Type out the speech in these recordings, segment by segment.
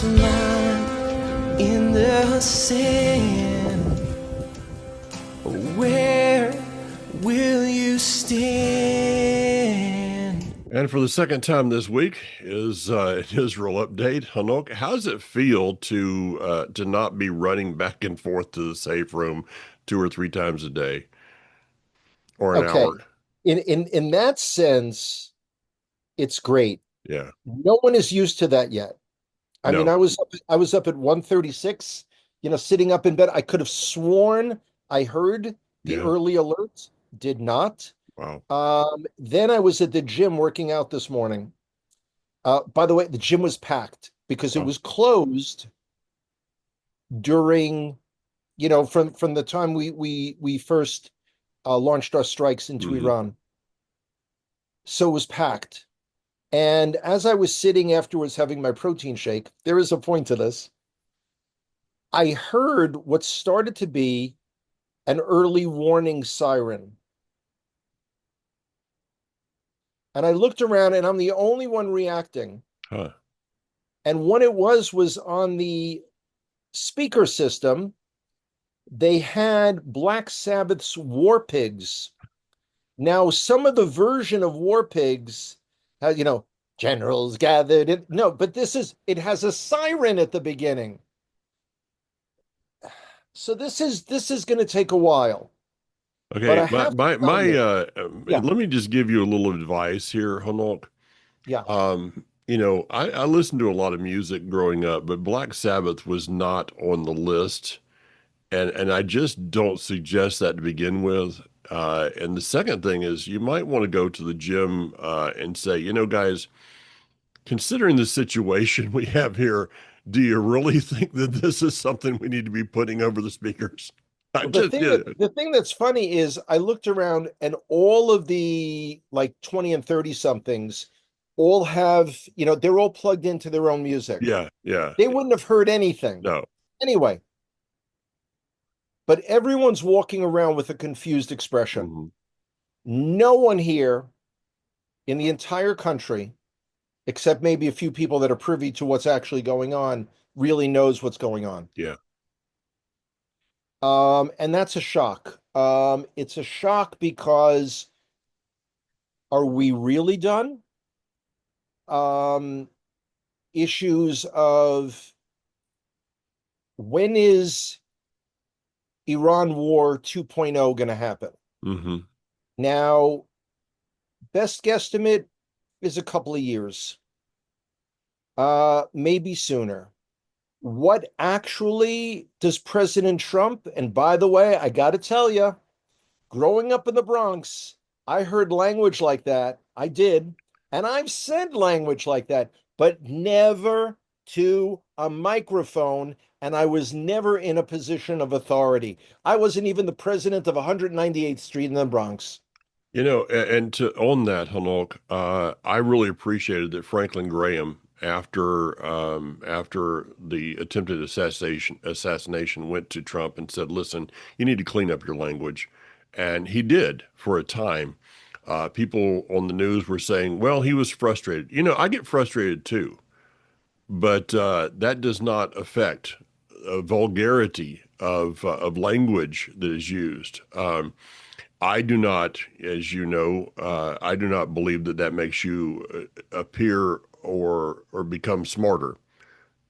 lost line in the sand. Where will you stand? And for the second time this week is an Israel update. Hanok, how does it feel to not be running back and forth to the safe room 2 or 3 times a day or an Okay. hour? In that sense, it's great. Yeah. No one is used to that yet. I mean, No. I was up at 1:36, sitting up in bed. I could have sworn I heard the Yeah. early alerts, did not. Wow. Then I was at the gym working out this morning. By the way, the gym was packed because it Wow. was closed during, from the time we first launched our strikes into Hmm. Iran. So it was packed. And as I was sitting afterwards having my protein shake, there is a point to this. I heard what started to be an early warning siren. And I looked around and I'm the only one reacting. Huh. And what it was on the speaker system. They had Black Sabbath's War Pigs. Now, some of the version of War Pigs, generals gathered. No, but it has a siren at the beginning. So this is going to take a while. But Okay. I My have to my tell my you, yeah, let me just give you a little advice here, Hanok. yeah. I listened to a lot of music growing up, but Black Sabbath was not on the list. And I just don't suggest that to begin with. And the second thing is you might want to go to the gym and say, guys, considering the situation we have here, do you really think that this is something we need to be putting over the speakers? I Well, the just, thing yeah, that the thing that's funny is I looked around and all of the like 20 and 30 somethings all have, they're all plugged into their own music. yeah, yeah, They wouldn't have heard anything. no. Anyway, but everyone's walking around with a confused expression. Mhm. No one here in the entire country, except maybe a few people that are privy to what's actually going on, really knows what's going on. Yeah. And that's a shock. It's a shock because are we really done? Um, Issues of when is Iran War 2.0 going to happen? Hmm. Now, best guesstimate is a couple of years, maybe sooner. What actually does President Trump, and by the way, I got to tell you, growing up in the Bronx, I heard language like that. I did. And I've said language like that, but never to a microphone. And I was never in a position of authority. I wasn't even the president of 198th Street in the Bronx. And to own that, Hanok, I really appreciated that Franklin Graham, after the attempted assassination, went to Trump and said, "Listen, you need to clean up your language," and he did for a time. People on the news were saying, "Well, he was frustrated." I get frustrated too, but that does not affect vulgarity of language that is used. I do not, as you know, I do not believe that that makes you appear or become smarter.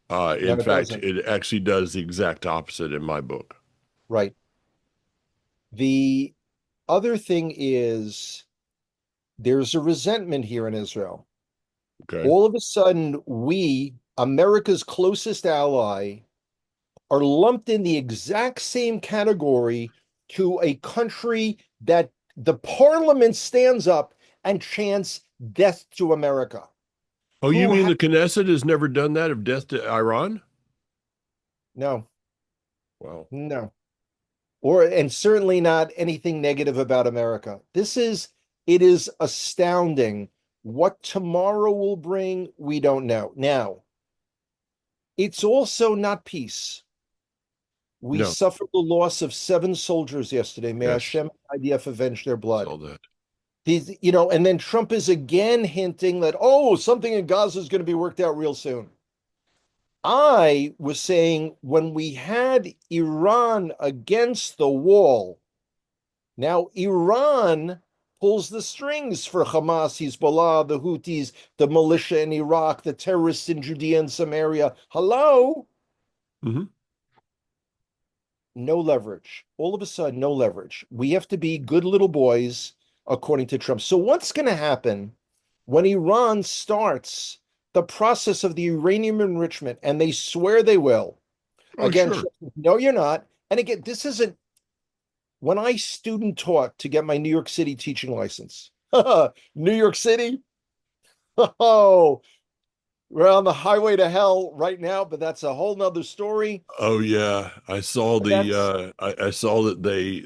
In No, it fact, doesn't. it actually does the exact opposite in my book. Right. The other thing is there's a resentment here in Israel. Okay. All of a sudden, we, America's closest ally, are lumped in the exact same category to a country that the parliament stands up and chants death to America. Oh, you Who mean ha- the Knesset has never done that of death to Iran? no, Well, no. And certainly not anything negative about America. It is astounding. What tomorrow will bring, we don't know. Now, it's also not peace. We no. suffered the loss of 7 soldiers yesterday. May Yes, Hashem and IDF avenge their blood. saw that. And then Trump is again hinting that, oh, something in Gaza is going to be worked out real soon. I was saying when we had Iran against the wall, now Iran pulls the strings for Hamas, Hezbollah, the Houthis, the militia in Iraq, the terrorists in Judea and Samaria. Hello? Hmm. No leverage. All of a sudden, no leverage. We have to be good little boys, according to Trump. So, what's going to happen when Iran starts the process of the uranium enrichment and they swear they will? Oh, Again, sure. Trump says, no, you're not. And again, this isn't when I student taught to get my New York City teaching license. New York City? Oh, we're on the highway to hell right now, but that's a whole nother story. Oh yeah, I saw But that's I saw that they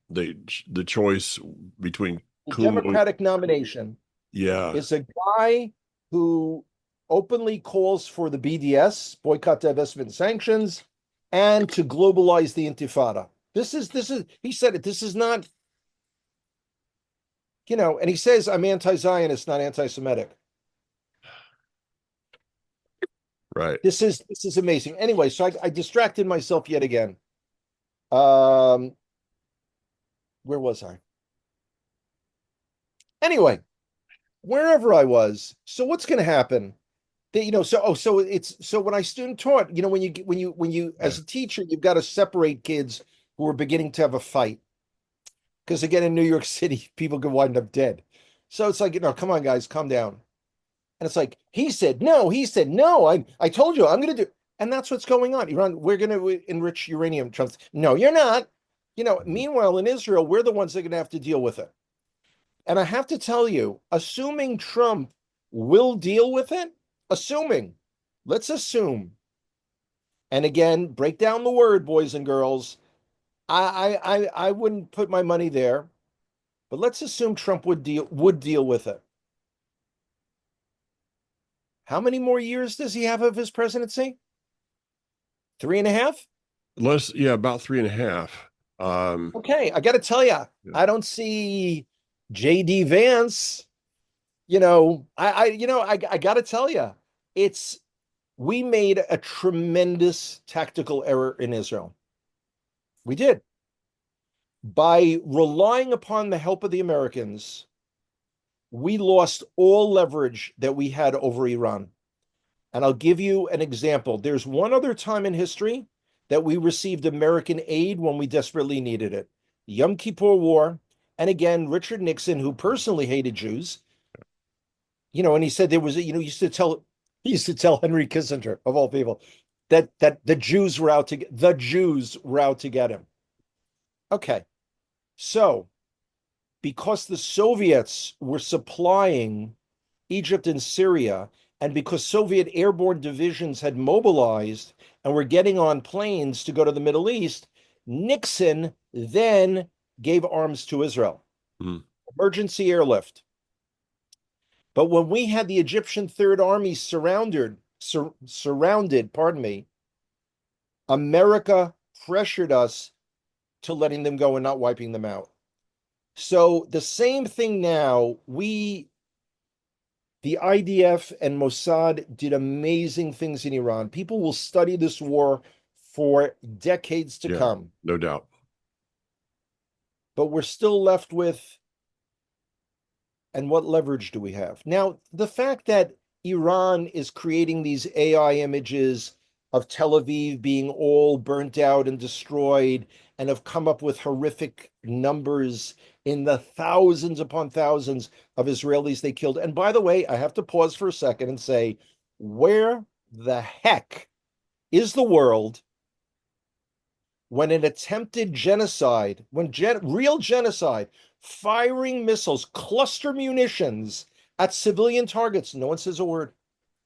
the choice between the cooling. Democratic nomination Yeah. is a guy who openly calls for the BDS, boycott, divestment, and sanctions, and to globalize the Intifada. This is he said it. This is not, and he says I'm anti-Zionist, not anti-Semitic. Right. This is amazing. Anyway, so I distracted myself yet again. Um, where was I? Anyway, wherever I was. So what's going to happen? So when I student taught, when you Yeah. as a teacher, you've got to separate kids who are beginning to have a fight. Because again, in New York City, people could wind up dead. So it's like, come on, guys, calm down. And it's like, he said, no, I told you I'm gonna do, and that's what's going on. Iran, we're gonna enrich uranium. Trump's, no, you're not. Mhm. Meanwhile, in Israel, we're the ones that are gonna have to deal with it. And I have to tell you, assuming Trump will deal with it, assuming, let's assume, and again, break down the word, boys and girls. I wouldn't put my money there, but let's assume Trump would deal with it. How many more years does he have of his presidency? Three and a half? Yeah, about 3.5. Okay, I got to tell you, Yeah. I don't see JD Vance. I got to tell you, it's we made a tremendous tactical error in Israel. We did. By relying upon the help of the Americans, we lost all leverage that we had over Iran. And I'll give you an example. There's one other time in history that we received American aid when we desperately needed it. The Yom Kippur War. And again, Richard Nixon, who personally hated Jews, and he said there was, he used to tell Henry Kissinger, of all people, that the Jews were out to get him. Okay. So because the Soviets were supplying Egypt and Syria, and because Soviet airborne divisions had mobilized and were getting on planes to go to the Middle East, Nixon then gave arms to Israel, Mhm. emergency airlift. But when we had the Egyptian Third Army surrounded, pardon me, America pressured us to letting them go and not wiping them out. So the same thing now, the IDF and Mossad did amazing things in Iran. People will study this war for decades to Yeah, come, no doubt. but we're still left with, and what leverage do we have? Now, the fact that Iran is creating these AI images of Tel Aviv being all burnt out and destroyed, and have come up with horrific numbers in the thousands upon thousands of Israelis they killed. And by the way, I have to pause for a second and say, where the heck is the world when an attempted genocide, real genocide, firing missiles, cluster munitions at civilian targets? No one says a word.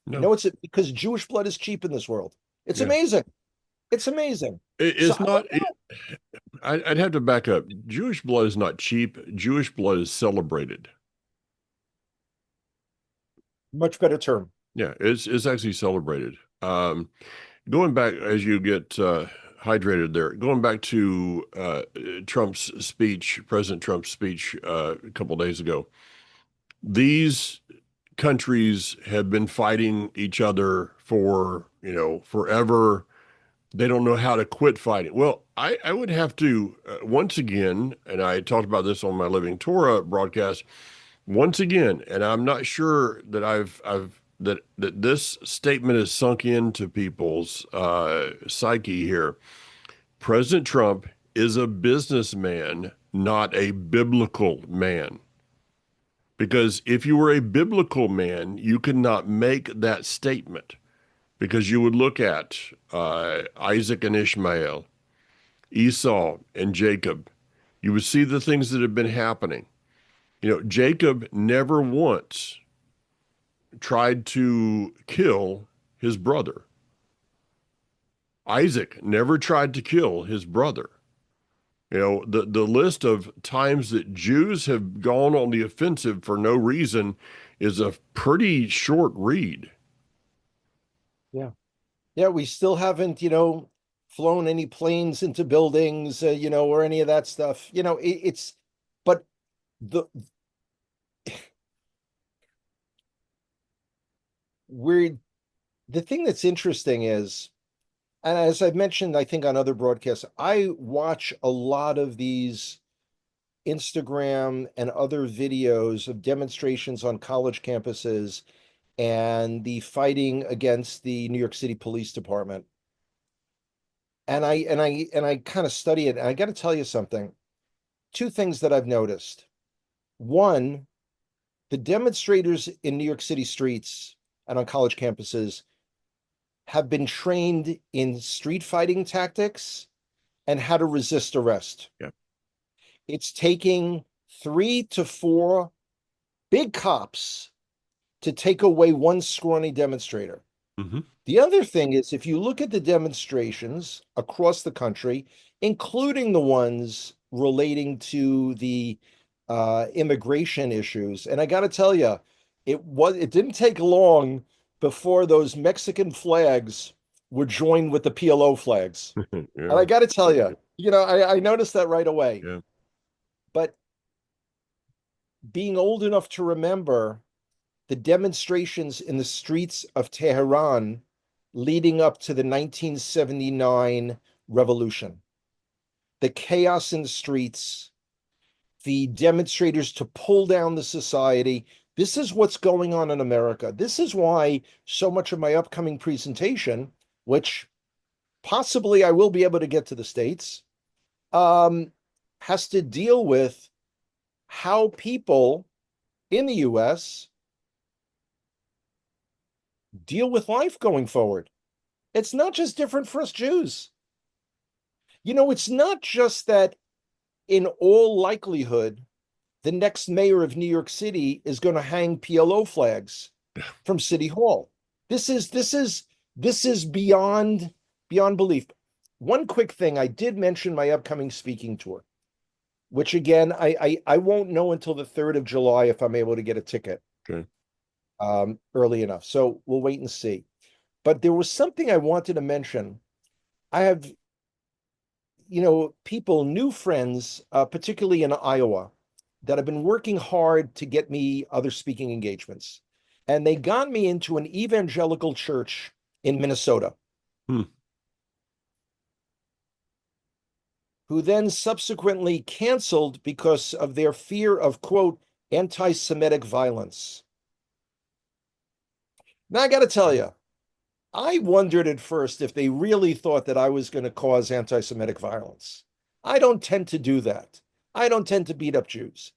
No. It's because Jewish blood is cheap in this world. It's Yeah. amazing. It's amazing. So It's I not. don't know. I'd have to back up. Jewish blood is not cheap. Jewish blood is celebrated. Much better term. Yeah, it's actually celebrated. Going back as you get hydrated there, going back to Trump's speech, President Trump's speech a couple days ago. These countries have been fighting each other for, forever. They don't know how to quit fighting. Well, I would have to, once again, and I talked about this on my Living Torah broadcast, once again, and I'm not sure that that this statement is sunk into people's psyche here. President Trump is a businessman, not a biblical man. Because if you were a biblical man, you could not make that statement because you would look at Isaac and Ishmael, Esau and Jacob. You would see the things that have been happening. Jacob never once tried to kill his brother. Isaac never tried to kill his brother. The list of times that Jews have gone on the offensive for no reason is a pretty short read. Yeah. Yeah, we still haven't, flown any planes into buildings, or any of that stuff. But the we're the thing that's interesting is, and as I've mentioned, I think on other broadcasts, I watch a lot of these Instagram and other videos of demonstrations on college campuses and the fighting against the New York City Police Department. And I kind of study it, and I got to tell you something. Two things that I've noticed. One, the demonstrators in New York City streets and on college campuses have been trained in street fighting tactics and how to resist arrest. Yeah. It's taking 3 to 4 big cops to take away one scrawny demonstrator. Mm-hmm. The other thing is, if you look at the demonstrations across the country, including the ones relating to the immigration issues, and I got to tell you, it didn't take long before those Mexican flags were joined with the PLO flags. Yeah. And I got to tell you, I noticed that right away. Yeah. But being old enough to remember the demonstrations in the streets of Tehran leading up to the 1979 revolution, the chaos in the streets, the demonstrators to pull down the society. This is what's going on in America. This is why so much of my upcoming presentation, which possibly I will be able to get to the States, has to deal with how people in the US deal with life going forward. It's not just different for us Jews. It's not just that in all likelihood, the next mayor of New York City is going to hang PLO flags from City Hall. This is beyond belief. One quick thing, I did mention my upcoming speaking tour, which again, I won't know until the 3rd of July if I'm able to get a ticket. Okay. Early enough. So we'll wait and see. But there was something I wanted to mention. I have, people, new friends, particularly in Iowa, that have been working hard to get me other speaking engagements. And they got me into an evangelical church in Minnesota, who then subsequently canceled because of their fear of, quote, anti-Semitic violence. Now, I got to tell you, I wondered at first if they really thought that I was going to cause anti-Semitic violence. I don't tend to do that. I don't tend to beat up Jews.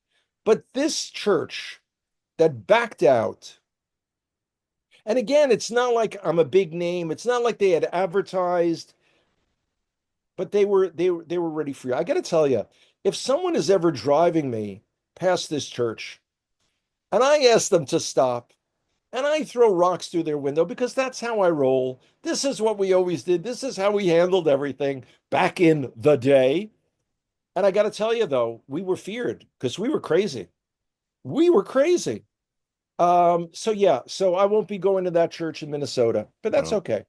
But this church that backed out, and again, it's not like I'm a big name. It's not like they had advertised, but they were ready for you. I got to tell you, if someone is ever driving me past this church and I ask them to stop, and I throw rocks through their window because that's how I roll. This is what we always did. This is how we handled everything back in the day. And I got to tell you, though, we were feared because we were crazy. We were crazy. So I won't be going to that church in Minnesota, but that's Well, okay.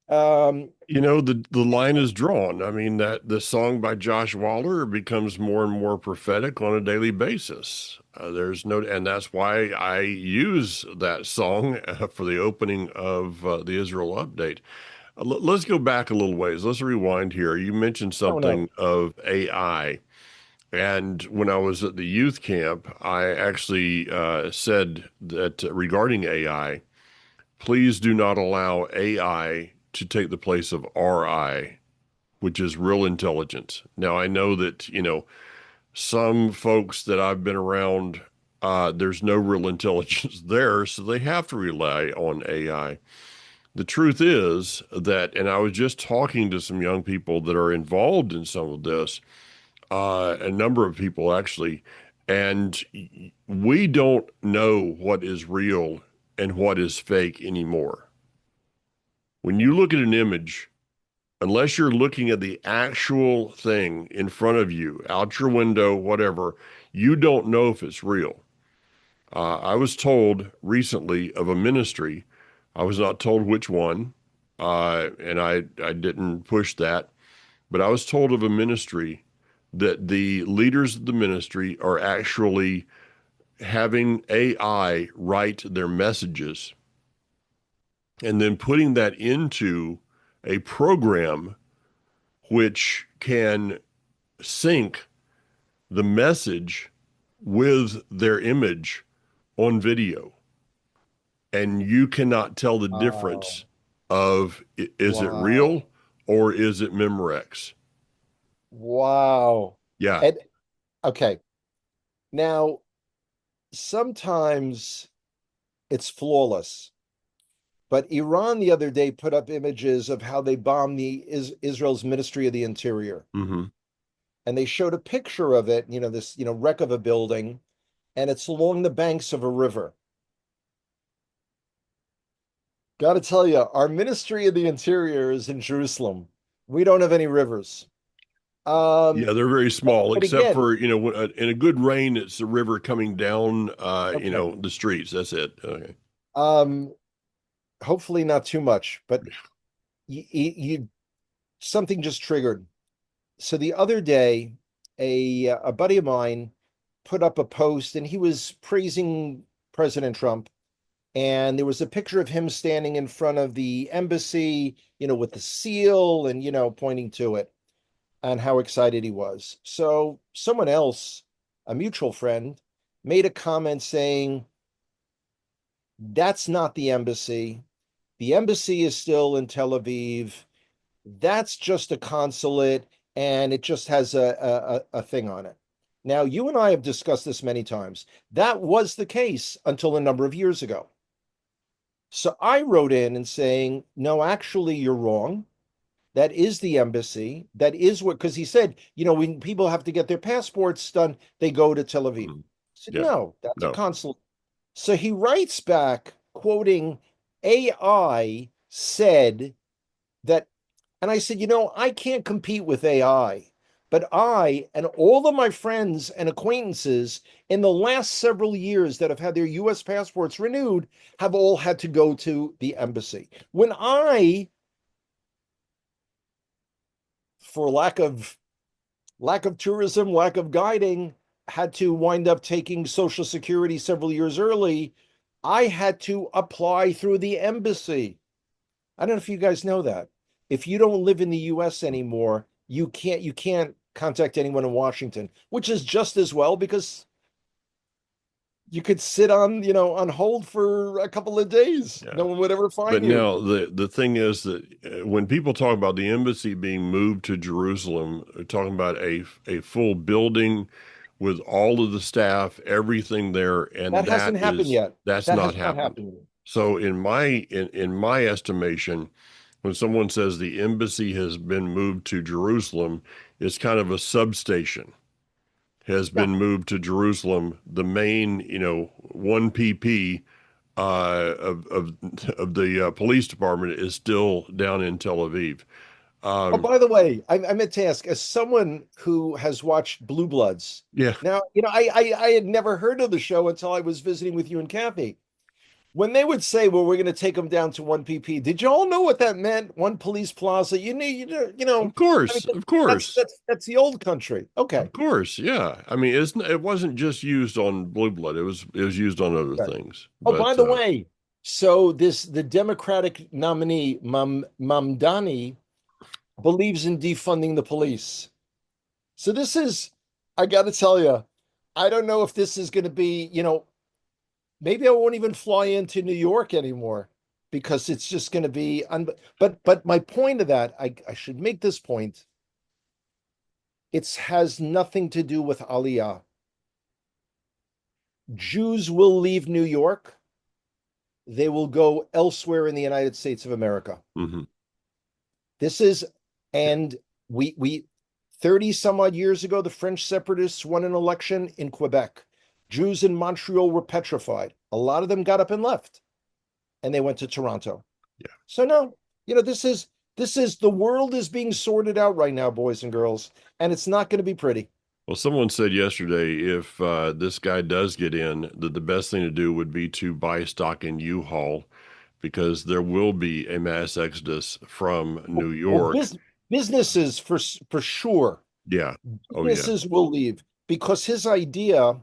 Um, The line is drawn. I mean, that the song by Josh Waller becomes more and more prophetic on a daily basis. There's no, and that's why I use that song for the opening of the Israel update. Let's go back a little ways. Let's rewind here. You mentioned oh no. something of AI. And when I was at the youth camp, I actually said that regarding AI, please do not allow AI to take the place of RI, which is real intelligence. Now, I know that, some folks that I've been around, there's no real intelligence there, so they have to rely on AI. The truth is that, and I was just talking to some young people that are involved in some of this, a number of people actually, and we don't know what is real and what is fake anymore. When you look at an image, unless you're looking at the actual thing in front of you, out your window, whatever, you don't know if it's real. I was told recently of a ministry. I was not told which one, and I didn't push that, but I was told of a ministry that the leaders of the ministry are actually having AI write their messages and then putting that into a program which can sync the message with their image on video. And you cannot tell the Oh, difference of is it wow. real or is it Memorex? Wow. Yeah. And okay. Now, sometimes it's flawless, but Iran the other day put up images of how they bombed Israel's Ministry of the Interior. Hmm. And they showed a picture of it, this, wreck of a building, and it's along the banks of a river. Got to tell you, our Ministry of the Interior is in Jerusalem. We don't have any rivers. Um, Yeah, they're very small, but except again, for, in a good rain, it's the river coming down, okay. the streets. That's it. Okay. Um, hopefully not too much, but you something just triggered. So the other day, a buddy of mine put up a post, and he was praising President Trump. And there was a picture of him standing in front of the embassy, with the seal and, pointing to it and how excited he was. So someone else, a mutual friend, made a comment saying, that's not the embassy. The embassy is still in Tel Aviv. That's just a consulate, and it just has a thing on it. Now, you and I have discussed this many times. That was the case until a number of years ago. So I wrote in and saying, no, actually, you're wrong. That is the embassy. That is what, because he said, when people have to get their passports done, they go to Tel Aviv. I Mhm. said, Yeah. no, that's a No. consulate. So he writes back, quoting AI said that, and I said, I can't compete with AI, but I and all of my friends and acquaintances in the last several years that have had their US passports renewed have all had to go to the embassy. When I, for lack of tourism, lack of guiding, had to wind up taking Social Security several years early, I had to apply through the embassy. I don't know if you guys know that. If you don't live in the US anymore, you can't contact anyone in Washington, which is just as well because you could sit on hold for a couple of days. Yeah. No one would ever But find you. now the thing is that when people talk about the embassy being moved to Jerusalem, they're talking about a full building with all of the staff, everything there, That and hasn't happened yet. that's That not has not happened. happened yet. So in my estimation, when someone says the embassy has been moved to Jerusalem, it's kind of a substation has Yeah. been moved to Jerusalem. The main, 1 pp of the police department is still down in Tel Aviv. Oh, Um, by the way, I meant to ask, as someone who has watched Blue Bloods, yeah, now, I had never heard of the show until I was visiting with you and Kathy. when they would say, "Well, we're going to take them down to one PP," did you all know what that meant? One police plaza. Of I mean, course, of that's course, that's that's the old country. Okay. of course. Yeah. I mean, it wasn't just used on blue blood. It was used on other Right. things. Oh, by But the way, so the Democratic nominee, Mamdani, believes in defunding the police. So this is, I got to tell you, I don't know if this is going to be, maybe I won't even fly into New York anymore because it's just going to be but my point of that, I should make this point. It has nothing to do with Aliyah. Jews will leave New York. They will go elsewhere in the United States of America. mhm. This is, and we 30 some odd years ago, the French separatists won an election in Quebec. Jews in Montreal were petrified. A lot of them got up and left, and they went to Toronto. Yeah. So no, this is the world is being sorted out right now, boys and girls, and it's not going to be pretty. Well, someone said yesterday if this guy does get in, that the best thing to do would be to buy stock in U-Haul because there will be a mass exodus from New Well, York. businesses for sure. Yeah. Oh, yeah. Businesses will leave because his idea,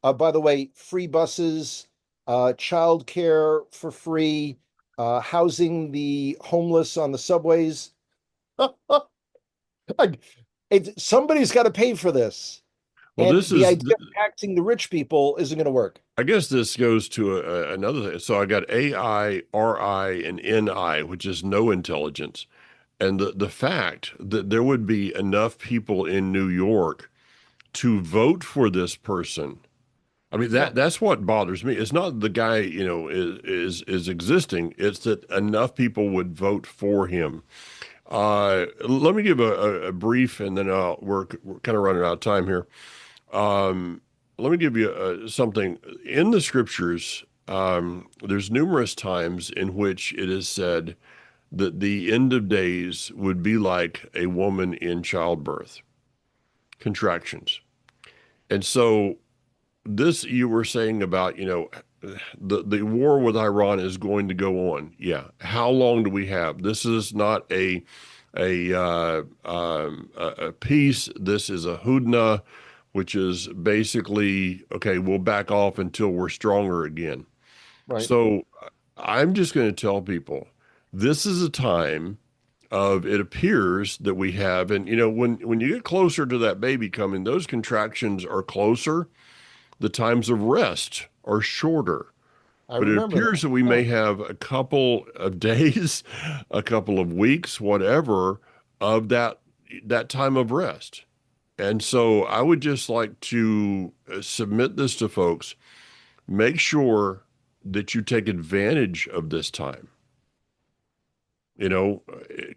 by the way, free buses, childcare for free, housing the homeless on the subways. Somebody's got to pay for this. Well, And this the is, idea of taxing the rich people isn't going to work. I guess this goes to another thing. So I got AI, RI, and NI, which is no intelligence. And the fact that there would be enough people in New York to vote for this person. I mean, Yeah, that's what bothers me. It's not the guy, is existing. It's that enough people would vote for him. Let me give a brief, and then we're kind of running out of time here. Um, Let me give you something in the scriptures. There's numerous times in which it is said that the end of days would be like a woman in childbirth, contractions. And so this you were saying about, the war with Iran is going to go on. Yeah. How long do we have? This is not a peace. This is a hudna, which is basically, okay, we'll back off until we're stronger again. right. So I'm just going to tell people this is a time of it appears that we have, and when you get closer to that baby coming, those contractions are closer. The times of rest are shorter, I but it remember that. appears that we Yeah, may have a couple of days, a couple of weeks, whatever, of that time of rest. And so I would just like to submit this to folks. Make sure that you take advantage of this time. You know,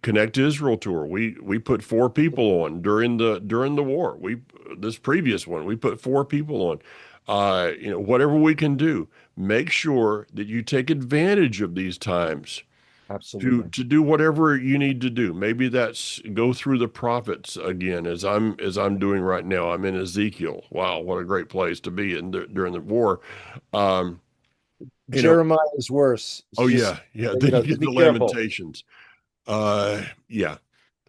Connect Israel tour. We put four people on during the war. This previous one we put four people on. Whatever we can do, make sure that you take advantage of these times to absolutely. to do whatever you need to do. Maybe that's go through the prophets again, as I'm doing right now. I'm in Ezekiel. Wow, what a great place to be in during the war. Um, you know, Jeremiah is worse. It's oh just, yeah, yeah. Then you so get be the careful. Lamentations. Yeah.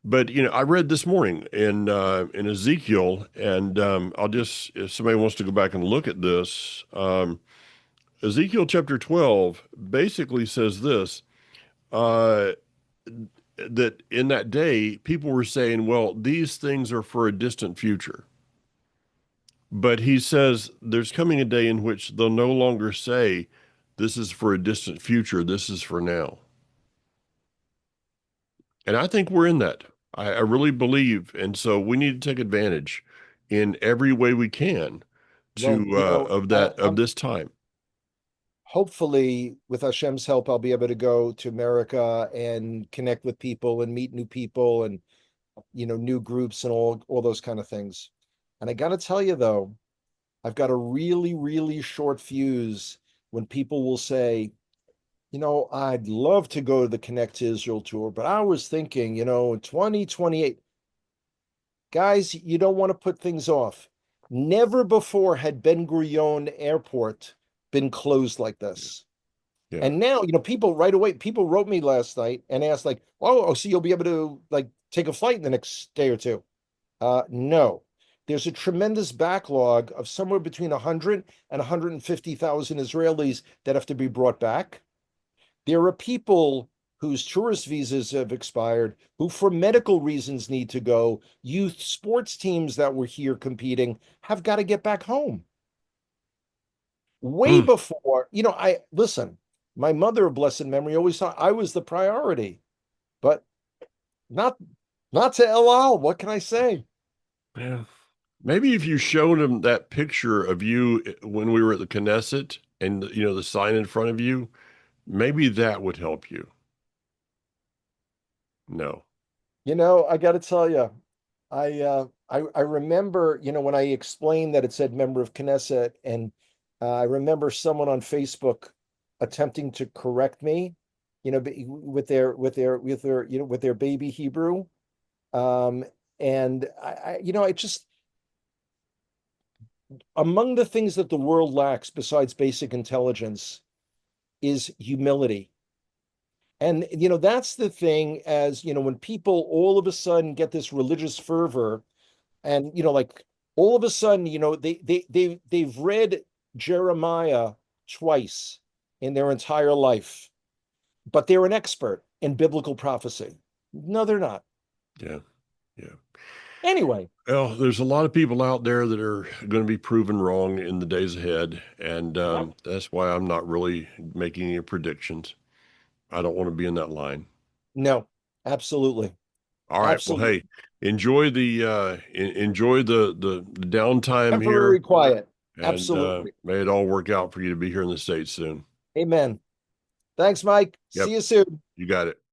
But I read this morning in Ezekiel, and I'll just if somebody wants to go back and look at this, Ezekiel chapter 12 basically says this, uh, that in that day people were saying, well, these things are for a distant future. But he says there's coming a day in which they'll no longer say this is for a distant future, this is for now. And I think we're in that. I really believe. And so we need to take advantage in every way we can Well, of that, of this time. hopefully with Hashem's help, I'll be able to go to America and connect with people and meet new people and new groups and all those kind of things. And I got to tell you though, I've got a really, really short fuse when people will say, I'd love to go to the Connect to Israel tour, but I was thinking, 2028. Guys, you don't want to put things off. Never before had Ben Gurion Airport been closed like this. Yeah. And now, people right away, people wrote me last night and asked, like, oh, so you'll be able to like take a flight in the next day or two. No. There's a tremendous backlog of somewhere between 100 and 150,000 Israelis that have to be brought back. There are people whose tourist visas have expired, who for medical reasons need to go. Youth sports teams that were here competing have got to get back home. Way Mm. before, I listen, my mother of blessed memory always thought I was the priority, but not not to El Al. What can I say? Yeah. Maybe if you showed him that picture of you when we were at the Knesset and the sign in front of you, maybe that would help you. No. I got to tell you, I remember, when I explained that it said member of Knesset, and I remember someone on Facebook attempting to correct me, with their baby Hebrew, um, and I just among the things that the world lacks besides basic intelligence is humility. And that's the thing, as when people all of a sudden get this religious fervor, and like all of a sudden, they've read Jeremiah twice in their entire life, but they're an expert in biblical prophecy. No, they're not. Yeah. Yeah. Anyway, Well, there's a lot of people out there that are going to be proven wrong in the days ahead, and yep, that's why I'm not really making any predictions. I don't want to be in that line. no, absolutely, All right. Well, absolutely. hey, enjoy the downtime Temporary here, quiet. and Absolutely. may it all work out for you to be here in the States soon. Amen. Thanks, Mike. See Yep, you soon. you got it.